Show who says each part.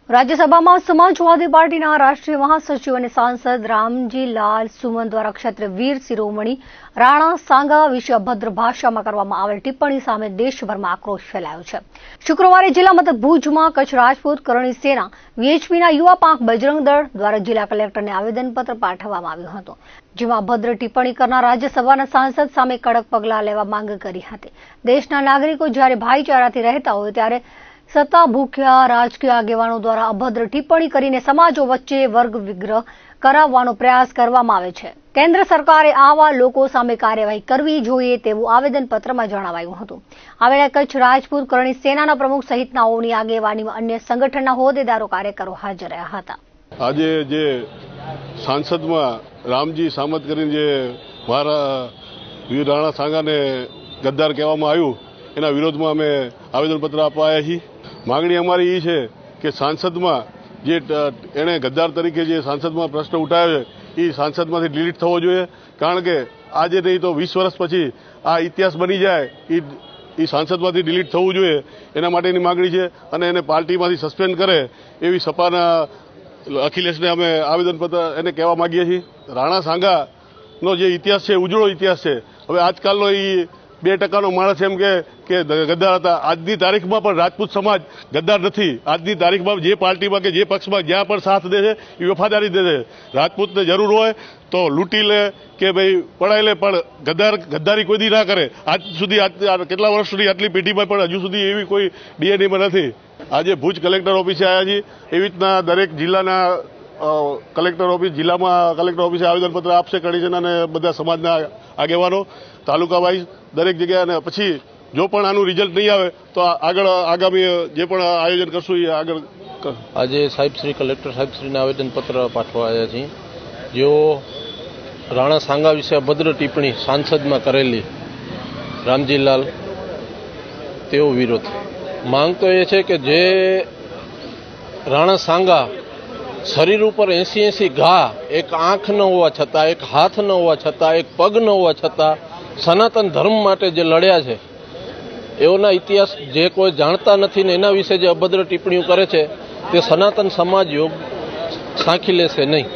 Speaker 1: રાજ્યસભામાં સમાજવાદી પાર્ટીના રાષ્ટ્રીય મહાસચિવ અને સાંસદ રામજી લાલ સુમન દ્વારા ક્ષત્રિય વીર શિરોમણી રાણા સાંગા વિશે અભદ્ર ભાષામાં કરવામાં આવેલ ટિપ્પણી સામે દેશભરમાં આક્રોશ ફેલાયો છે। શુક્રવારે જિલ્લા મથક ભુજમાં કચ્છ રાજપૂત કરણી સેના વીએચપીના યુવા પાંખ બજરંગ દળ દ્વારા જિલ્લા કલેક્ટરને આવેદનપત્ર પાઠવવામાં આવ્યું હતું, જેમાં અભદ્ર ટિપ્પણી કરનાર રાજ્યસભાના સાંસદ સામે કડક પગલાં લેવા માંગ કરી હતી। દેશના નાગરિકો જ્યારે ભાઈચારાથી રહેતા હોય ત્યારે સત્તા ભૂખ્યા રાજકીય આગેવાનો દ્વારા અભદ્ર ટિપ્પણી કરીને સમાજો વચ્ચે વર્ગ વિગ્રહ કરાવવાનો પ્રયાસ કરવામાં આવે છે। કેન્દ્ર સરકારે આવા લોકો સામે કાર્યવાહી કરવી જોઈએ તેવું આવેદનપત્રમાં જણાવાયું હતું। આ વેળાએ કચ્છ રાજપૂત કરણી સેનાના પ્રમુખ સહિતનાઓની આગેવાનીમાં અન્ય સંગઠનના હોદ્દેદારો કાર્યકરો હાજર રહ્યા હતા।
Speaker 2: આજે જે સાંસદમાં રામજી સામત કરીને જે મારા વીર રાણા સાંગાને ગદ્દાર કહેવામાં આવ્યું એના વિરોધમાં અમે આવેદનપત્ર આપવા આવ્યા છીએ। માંગણી અમારી એ છે કે સાંસદમાં જે એણે ગદ્દાર તરીકે જે સાંસદમાં પ્રશ્ન ઉઠાવ્યો છે એ સાંસદમાંથી ડિલીટ થવો જોઈએ, કારણ કે આજે નહીં તો 20 વર્ષ પછી આ ઇતિહાસ બની જાય એ સાંસદમાંથી ડિલીટ થવું જોઈએ, એના માટેની માંગણી છે। અને એને પાર્ટીમાંથી સસ્પેન્ડ કરે એવી સપાના અખિલેશને અમે આવેદનપત્ર એને કહેવા માંગીએ છીએ। રાણા સાંગાનો જે ઇતિહાસ છે ઉજળો ઇતિહાસ છે। હવે આજકાલનો એ 2% માણસ એમ કે ગદ્દાર હતા, આજની તારીખમાં પણ રાજપૂત સમાજ ગદ્દાર નથી। આજની તારીખમાં જે પાર્ટીમાં કે જે પક્ષમાં જ્યાં પણ સાથ દે છે એ વફાદારી દે છે। રાજપૂતને જરૂર હોય તો લૂંટી લે કે ભાઈ પડાઈ લે, પણ ગદ્દારી કોઈ દી ના કરે। આજ સુધી કેટલા વર્ષ સુધી આટલી પેઢીમાં પણ હજુ સુધી એવી કોઈ ડીએનએમાં નથી। આજે ભુજ કલેક્ટર ઓફિસે આવ્યા છીએ, એવી રીતના દરેક જિલ્લાના કલેક્ટર ઓફિસ જિલ્લામાં કલેક્ટર ઓફિસે આવેદનપત્ર આપશે કરણી સેના અને બધા સમાજના આગેવાનો તાલુકા વાઇઝ દરેક જગ્યાએ। અને પછી જો પણ આનું રિઝલ્ટ નહીં આવે તો આગળ આગામી જે પણ આયોજન કરશું એ આગળ।
Speaker 3: આજે સાહેબશ્રી કલેક્ટર સાહેબશ્રીને આવેદનપત્ર પાઠવા આવ્યા છીએ, જેઓ રાણા સાંગા વિશે અભદ્ર ટિપ્પણી સાંસદમાં કરેલી રામજીલાલ તેઓ વિરોધ માંગ તો એ છે કે જે રાણા સાંગા શરીર ઉપર 80 ઘા, એક આંખ ન હોવા છતાં, એક હાથ ન હોવા છતાં, એક પગ ન હોવા છતાં સનાતન ધર્મ માટે જે લડ્યા છે એઓના ઇતિહાસ જે કોઈ જાણતા નથી ને એના વિશે જે અભદ્ર ટિપ્પણીઓ કરે છે તે સનાતન સમાજ યોગ સાંખી લેશે નહીં।